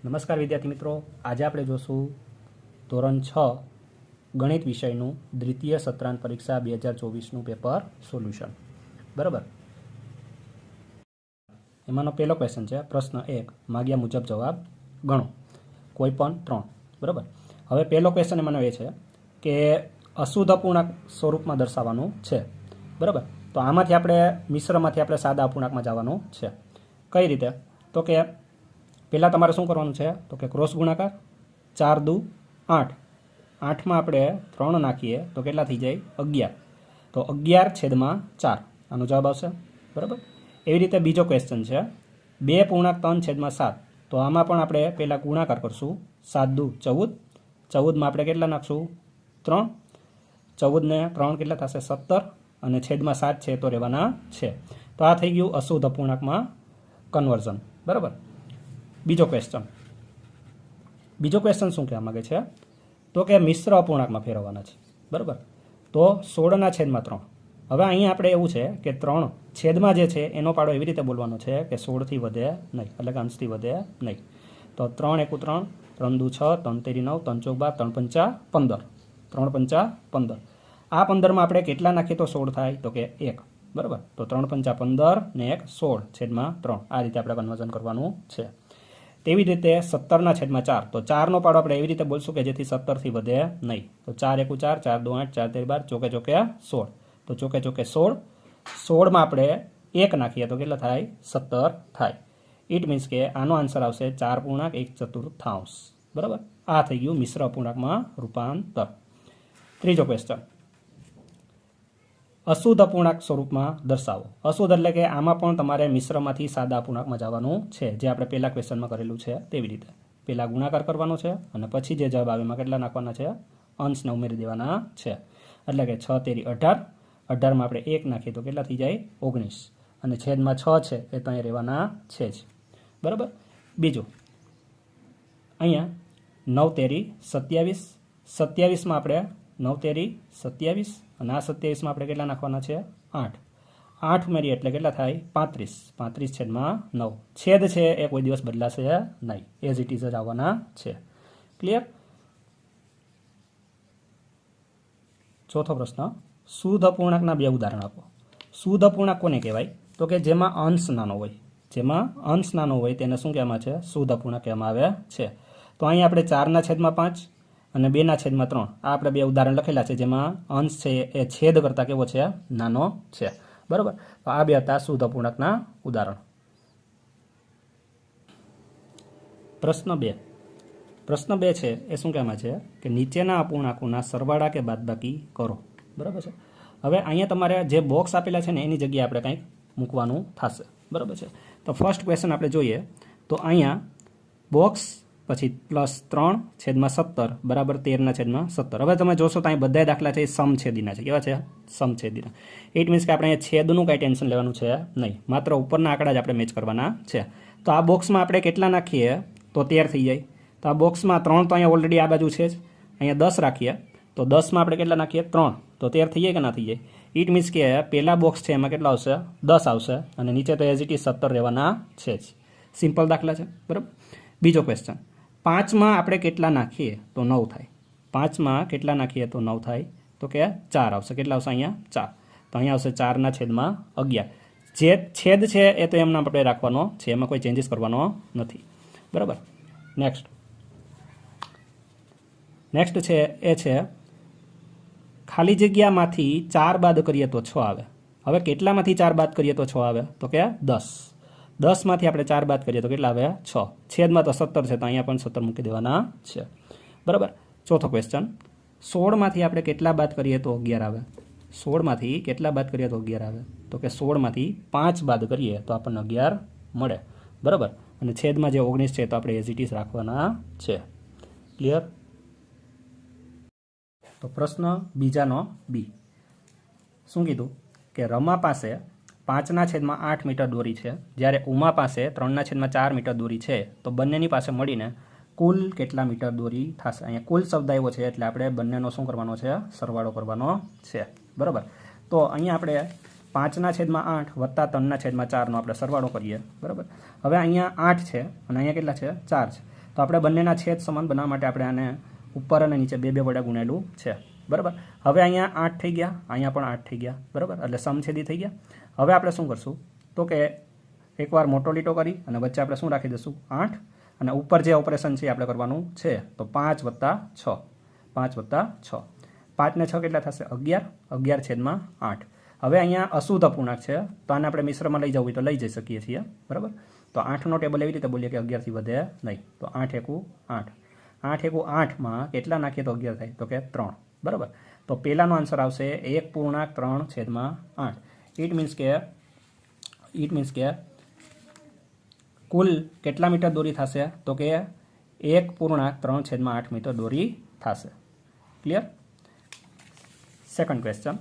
નમસ્કાર વિદ્યાર્થી મિત્રો, આજે આપણે જોશું ધોરણ 6 ગણિત વિષયનું દ્વિતીય સત્રાંત પરીક્ષા 2024નું પેપર સોલ્યુશન. બરાબર, એમાંનો પહેલો ક્વેશ્ચન છે પ્રશ્ન 1, માગ્યા મુજબ જવાબ ગણો, કોઈ પણ 3. બરાબર, હવે પહેલો ક્વેશ્ચન એમાંનો એ છે કે અશુદ્ધ અપૂર્ણાંક સ્વરૂપમાં દર્શાવવાનું છે. બરાબર, તો આમાંથી આપણે મિશ્રમાંથી આપણે સાદા અપૂર્ણાંકમાં જવાનું છે. કઈ રીતે? તો કે પહેલાં તમારે શું કરવાનું છે તો કે ક્રોસ ગુણાકાર 4 દુ 8, 8માં આપણે 3 નાખીએ તો કેટલા થઈ જાય 11, તો 11/4 આનો જવાબ આવશે. બરાબર, એવી રીતે બીજો ક્વેશ્ચન છે 2.3/7, તો આમાં પણ આપણે પહેલાં ગુણાકાર કરશું 7 દુ 14, 14માં આપણે કેટલા નાખશું 3, 14 ને 3 કેટલા થશે 17 અને છેદમાં 7 છે તો રહેવાના છે. તો આ થઈ ગયું અશુદ્ધ અપૂર્ણાંકમાં કન્વર્ઝન. બરાબર, બીજો ક્વેશ્ચન શું કહેવા માગે છે તો કે મિશ્ર અપૂર્ણાંકમાં ફેરવવાના છે. બરાબર, તો 16/3. હવે અહીંયા આપણે એવું છે કે 3 છેદમાં જે છે એનો પાડો એવી રીતે બોલવાનો છે કે 16થી વધે નહીં, એટલે કે અંશથી વધે નહીં. તો 3 × 1 = 3, 3 દુ 6, 3 તેરી 9, 3 ચોક 12, 3 5 15, 3 5 15. આ 15માં આપણે કેટલા નાખીએ તો 16 થાય તો કે 1. બરાબર, તો 3 5 15 ને 1 16/3. આ રીતે આપણે કન્વર્ઝન કરવાનું છે. તેવી જ રીતે 17/4, તો 4નો પાડો આપણે એવી રીતે બોલશું કે જેથી 17થી વધે નહીં. તો 4 × 1 = 4, 4 દુ 8, 4 તેરી 12, ચોકે ચોકે 16, તો ચોકે ચોકે 16, 16માં આપણે 1 નાખીએ તો કેટલા થાય 17 થાય. ઇટ મીન્સ કે આનો આન્સર આવશે 4.1/4. બરાબર, આ થઈ ગયું મિશ્ર અપૂર્ણાંકમાં રૂપાંતર. ત્રીજો ક્વેશ્ચન અશુદ્ધ અપૂર્ણાંક સ્વરૂપમાં દર્શાવો. અશુદ્ધ એટલે કે આમાં પણ તમારે મિશ્રમાંથી સાદા અપૂર્ણાંકમાં જવાનું છે, જે આપણે પહેલા ક્વેશ્ચનમાં કરેલું છે તેવી રીતે. પહેલાં ગુણાકાર કરવાનો છે અને પછી જે જવાબ આવે એમાં કેટલા નાખવાના છે, અંશને ઉમેરી દેવાના છે. એટલે કે 6 તેરી 18, 18માં આપણે 1 નાખીએ તો કેટલા થઈ જાય 19 અને છેદમાં 6 છે એ તો અહીંયા રહેવાના છે જ. બરાબર, બીજું અહીંયા 9 તેરી 27, 27માં આપણે 9 તેરી 27 અને આ 27માં આપણે કેટલા નાખવાના છે 8, 8 ઉમેરીએ એટલે કેટલા થાય 35, 35/9. છેદ છે એ કોઈ દિવસ બદલાશે નહીં, એઝ ઇટ ઇઝ જ આવવાના છે. ક્લિયર? ચોથો પ્રશ્ન શુદ્ધ અપૂર્ણાંકના 2 ઉદાહરણ આપો. શુદ્ધ અપૂર્ણાંક કોને કહેવાય તો કે જેમાં અંશ નાનો હોય, જેમાં અંશ નાનો હોય તેને શું કહેવામાં છે, શુદ્ધ અપૂર્ણાંક કહેવામાં આવે છે. તો અહીં આપણે 4/5 અને 2/3 આ આપણે 2 ઉદાહરણ લખેલા છે જેમાં અંશ છે એ છેદ કરતાં કેવો છે, નાનો છે. બરાબર, તો આ 2 હતા શુદ્ધ અપૂર્ણાંકના ઉદાહરણ. પ્રશ્ન 2 છે એ શું કહેવામાં છે કે નીચેના અપૂર્ણાંકોના સરવાળા કે બાદબાકી કરો. બરાબર છે. હવે અહીંયા તમારે જે બોક્સ આપેલા છે ને એની જગ્યાએ આપણે કંઈક મૂકવાનું થશે. બરાબર છે. તો ફર્સ્ટ ક્વેશ્ચન આપણે જોઈએ તો અહીંયા બોક્સ પછી +3/17 બરાબર 13/17. હવે તમે જોશો તો અહીં બધા દાખલા છે એ સમછેદીના છે. કેવા છે? સમછેદીના. ઇટ મીન્સ કે આપણે અહીંયા છેદનું કાંઈ ટેન્શન લેવાનું છે નહીં, માત્ર ઉપરના આંકડા જ આપણે મેચ કરવાના છે. તો આ બોક્સમાં આપણે કેટલા નાખીએ તો 13 થઈ જાય. તો આ બોક્સમાં 3 તો અહીંયા ઓલરેડી આ બાજુ છે જ, અહીંયા 10 રાખીએ તો 10માં આપણે કેટલા નાખીએ 3, તો 13 થઈ જાય કે ના થઈ જાય. ઇટ મીન્સ કે પહેલા બોક્સ છે એમાં કેટલા આવશે 10 આવશે અને નીચે તો એઝ ઇટ ઇઝ 17 રહેવાના છે જ. સિમ્પલ દાખલા છે. બરાબર, બીજો ક્વેશ્ચન 5માં આપણે કેટલા નાખીએ તો 9 થાય. 5માં કેટલા નાખીએ તો 9 થાય તો કે 4 આવશે. કેટલા આવશે અહીંયા 4, તો અહીંયા આવશે 4/11. જે છેદ છે એ તો એમના આપણે રાખવાનો છે, એમાં કોઈ ચેન્જીસ કરવાનો નથી. બરાબર, નેક્સ્ટ છે એ છે ખાલી જગ્યામાંથી 4 બાદ કરીએ તો 6 આવે. હવે કેટલામાંથી 4 બાદ કરીએ તો 6 આવે તો કે 10. 10માંથી આપણે 4 બાદ કરીએ તો કેટલા આવે 6. છેદમાં તો 17 છે તો અહીંયા પણ 17 મૂકી દેવાના છે. બરાબર, ચોથો ક્વેશ્ચન 16માંથી આપણે કેટલા બાદ કરીએ તો 11 આવે. 16માંથી કેટલા બાદ કરીએ તો 11 આવે તો કે 16માંથી 5 બાદ કરીએ તો આપણને 11 મળે. બરાબર, અને છેદમાં જે 19 છે તો આપણે એઝ ઇટ ઇઝ રાખવાના છે. ક્લિયર? તો પ્રશ્ન બીજાનો બી શું કીધું કે રમા પાસે 5/8 મીટર દોરી છે, જ્યારે ઉમા પાસે 3/4 મીટર દોરી છે, તો બંનેની પાસે મળીને કુલ કેટલા મીટર દોરી થશે. અહીંયા કુલ શબ્દ આવ્યો છે એટલે આપણે બંનેનો શું કરવાનો છે, સરવાળો કરવાનો છે. બરાબર, તો અહીંયા આપણે 5/8 વત્તા 3/4નો આપણે સરવાળો કરીએ. બરાબર, હવે અહીંયા 8 છે અને અહીંયા કેટલા છે 4 છે. તો આપણે બંનેના છેદ સમાન બનાવવા માટે આપણે આને ઉપર અને નીચે બે વડે ગુણેલું છે, બરાબર. હવે અહીંયા 8 થઈ ગયા, અહીંયા પણ 8 થઈ ગયા, બરાબર, એટલે સમછેદી થઈ ગયા. હવે આપણે શું કરશું તો કે એકવાર મોટો લીટો કરી અને વચ્ચે આપણે શું રાખી દઈશું 8, અને ઉપર જે ઓપરેશન છે આપણે કરવાનું છે, તો 5 + 6, 5 + 6, 5 ને 6 કેટલા થશે 11, 11/8. હવે અહીંયા અશુદ્ધ અપૂર્ણાંક છે, તો આને આપણે મિશ્રમાં લઈ જવું હોય તો લઈ જઈ શકીએ છીએ, બરાબર. તો 8નો ટેબલ એવી રીતે બોલીએ કે 11થી વધે નહીં, તો 8 × 8, 8 × 8માં કેટલા નાખીએ તો 11 થાય, તો કે 3, બરાબર. તો પહેલાનો આન્સર આવશે 1.3/8. ઇટ મીન્સ કે કુલ કેટલા મીટર દોરી થશે, તો કે 1.3/8 મીટર દોરી થશે. ક્લિયર? સેકન્ડ ક્વેશ્ચન,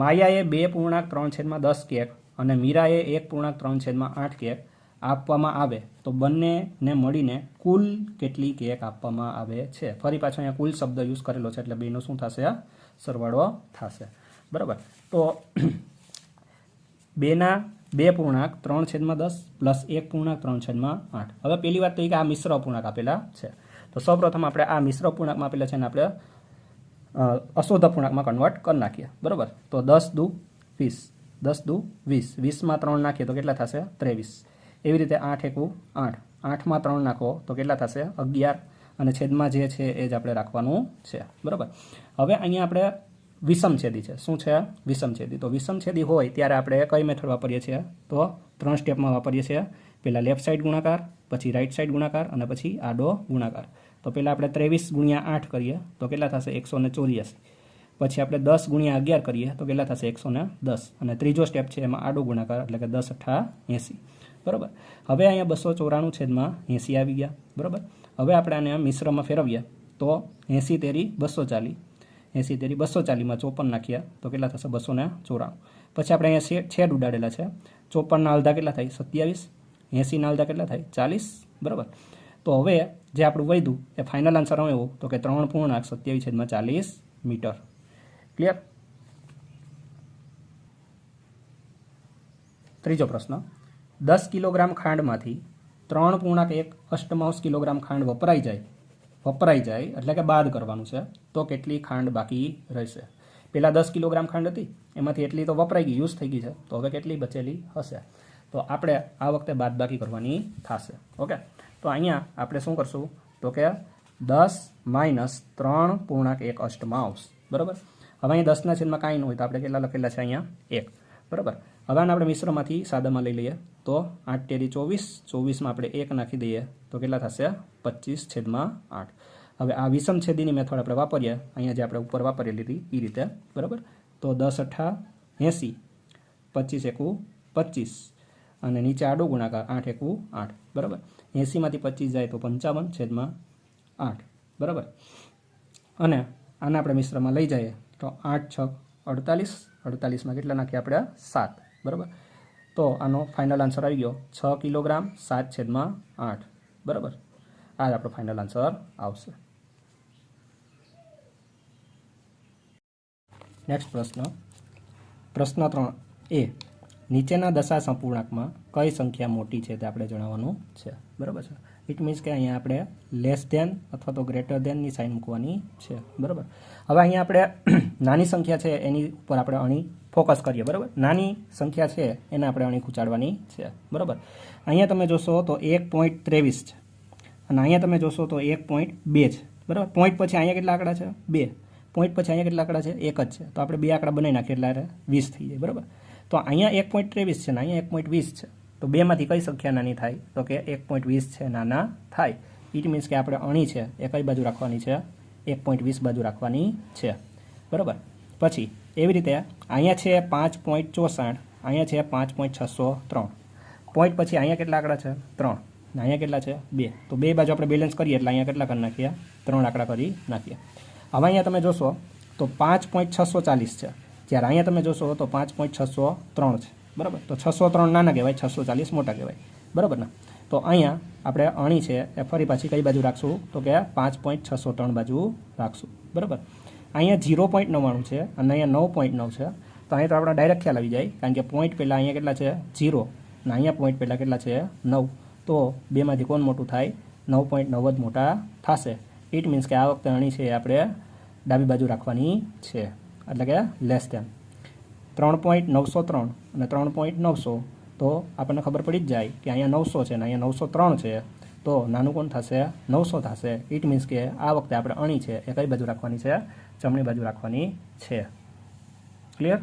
માયાએ 2.3/10 કેક અને મીરાએ 1.3/8 કેક આપવામાં આવે તો બંનેને મળીને કુલ કેટલી કેક આપવામાં આવે છે. ફરી પાછો અહીંયા કુલ શબ્દ યુઝ કરેલો છે, એટલે બેનો શું થશે, સરવાળો થશે, બરાબર. તો 2/3/10 પ્લસ 1.3/8. હવે પહેલી વાત તો એ કે આ મિશ્ર અપૂર્ણાંક આપેલા છે, તો સૌપ્રથમ આપણે આ મિશ્ર અપૂર્ણાંકમાં આપેલા છે ને આપણે અશુદ્ધ અપૂર્ણાંકમાં કન્વર્ટ કરી નાખીએ, બરાબર. તો 10 દુ 20, 10 દુ 20, 20માં 3 નાખીએ તો કેટલા થશે 23. એવી રીતે 8 × 8, 8માં 3 નાખો તો કેટલા થશે 11, અને છેદમાં જે છે એ જ આપણે રાખવાનું છે, બરાબર. હવે અહીંયા આપણે વિષમછેદી છે, શું છે વિષમછેદી. તો વિષમછેદી હોય ત્યારે આપણે કઈ મેથડ વાપરીએ છીએ, તો 3 સ્ટેપમાં વાપરીએ છીએ. પહેલાં લેફ્ટ સાઈડ ગુણાકાર, પછી રાઈટ સાઈડ ગુણાકાર, અને પછી આડો ગુણાકાર. તો પહેલાં આપણે 23 × 8 કરીએ તો કેટલા થશે 184. પછી આપણે 10 × 11 કરીએ તો કેટલા થશે 110, અને ત્રીજો સ્ટેપ છે એમાં આડો ગુણાકાર, એટલે કે 10 × 8 = 80, બરાબર. હવે અહીંયા 294/80 આવી ગયા, બરાબર. હવે આપણે આને મિશ્રમાં ફેરવીએ તો 80 તેરી 240, 80 તેરી 240માં 54 નાખ્યા તો કેટલા થશે 294. પછી આપણે અહીંયા છેદ ઉડાડેલા છે, 54ના અડધા કેટલા થાય 27, 80ના અડધા કેટલા થાય 40, બરાબર. તો હવે જે આપણું વધ્યું એ ફાઇનલ આન્સર આવ્યો તો કે 3.27/40 મીટર. ક્લિયર? ત્રીજો પ્રશ્ન, 10 કિલોગ્રામ ખાંડમાંથી 3.1 કિલોગ્રામ ખાંડ વપરાઈ જાય એટલે કે બાદ કરવાનું છે, તો કેટલી ખાંડ બાકી રહેશે. પહેલાં 10 કિલોગ્રામ ખાંડ હતી, એમાંથી એટલી તો વપરાઈ ગઈ, યુઝ થઈ ગઈ છે, તો હવે કેટલી બચેલી હશે, તો આપણે આ વખતે બાદબાકી કરવાની થશે. ઓકે, તો અહીંયા આપણે શું કરશું તો કે 10 - 3.1, બરાબર. હવે અહીં 10ના છેદમાં કાંઈ ન હોય તો આપણે કેટલા લખેલા છે અહીંયા 1, બરાબર. હવે આને આપણે મિશ્રમાંથી સાદામાં લઈ લઈએ તો 8 તેરી 24, 24માં આપણે 1 નાખી દઈએ તો કેટલા થશે 25/8. હવે આ વિષમછેદીની મેથડ આપણે વાપરીએ, અહીંયા જે આપણે ઉપર વાપરેલી હતી એ રીતે, બરાબર. તો 10 × 8 = 80, 25 × 25, અને નીચે આડો ગુણાકાર 8 × 8, બરાબર. 80માંથી 25 જાય તો 55/8, બરાબર. અને આને આપણે મિશ્રમાં લઈ જઈએ તો 8 × 6 = 48, 48માં કેટલા નાખીએ આપણે 7, બરાબર. તો આનો ફાઇનલ આન્સર આવી ગયો 6 કિલોગ્રામ 7/8, બરાબર. આ જ આપણો ફાઇનલ આન્સર આવશે. નેક્સ્ટ પ્રશ્ન, પ્રશ્ન 3a, નીચેના દશાંશ અપૂર્ણાંકમાં કઈ સંખ્યા મોટી છે તે આપણે જણાવવાનું છે, બરાબર છે. ઇટ મીન્સ કે અહીંયા આપણે લેસ ધેન અથવા તો ગ્રેટર ધેનની સાઇન મૂકવાની છે, બરાબર. હવે અહીંયા આપણે નાની સંખ્યા છે એની ઉપર આપણે અણી ફોકસ કરીએ, બરાબર. નાની સંખ્યા છે એને આપણે અણી ખૂંચાડવાની છે, બરાબર. અહીંયા તમે જોશો તો 1.23 છે, અને અહીંયા તમે જોશો તો 1.2 છે, બરાબર. પોઈન્ટ પછી અહીંયા કેટલા આંકડા છે 2, પોઈન્ટ પછી અહીંયા કેટલા આંકડા છે 1 જ છે, તો આપણે 2 આંકડા બનાવી નાખીએ એટલે 20 થઈ જાય, બરાબર. તો અહીંયા 1.23 છે ને અહીંયા 1.20 છે, તો બેમાંથી કઈ સંખ્યા નાની થાય તો કે 1.20 છે નાના થાય. ઇટ મીન્સ કે આપણે અણી છે એ કઈ બાજુ રાખવાની છે 1.20 બાજુ રાખવાની છે, બરાબર. પછી એવી રીતે અહીંયા છે 5.64, અહીંયા છે 5.603, પોઈન્ટ પછી અહીંયા કેટલા આંકડા છે 3, ને અહીંયા કેટલા છે 2, તો બે બાજુ આપણે બેલેન્સ કરીએ એટલે અહીંયા કેટલા કરી નાખીએ 3 આંકડા કરી નાખીએ. હવે અહીંયા તમે જોશો તો 5.640 છે, જ્યારે અહીંયા તમે જોશો તો 5.603 છે, બરાબર. તો 603 નાના કહેવાય, 640 મોટા કહેવાય, બરાબર ને. તો અહીંયા આપણે અણી છે એ ફરી પાછી કઈ બાજુ રાખશું તો કે 5.603 બાજુ રાખશું, બરાબર. અહીંયા 0.99 છે અને અહીંયા 9.9 છે, તો અહીંયા તો આપણે ડાયરેક્ટ ખ્યાલ આવી જાય, કારણ કે પોઈન્ટ પહેલાં અહીંયા કેટલા છે 0, અને અહીંયા પોઈન્ટ પહેલાં કેટલા છે 9, તો બેમાંથી કોણ મોટું થાય 9.9 જ મોટા થશે. ઇટ મીન્સ કે આ વખતે અણી છે એ આપણે ડાબી બાજુ રાખવાની છે, એટલે કે લેસ ધેન 3.903 અને 3.900, તો આપણને ખબર પડી જ જાય કે અહીંયા 900 છે અને અહીંયા 903 છે, તો નાનું કોણ થશે? 900 થશે. ઇટ મીન્સ કે આ વખતે આપણે અણી છે એ કઈ બાજુ રાખવાની છે? જમણી બાજુ રાખવાની છે. ક્લિયર?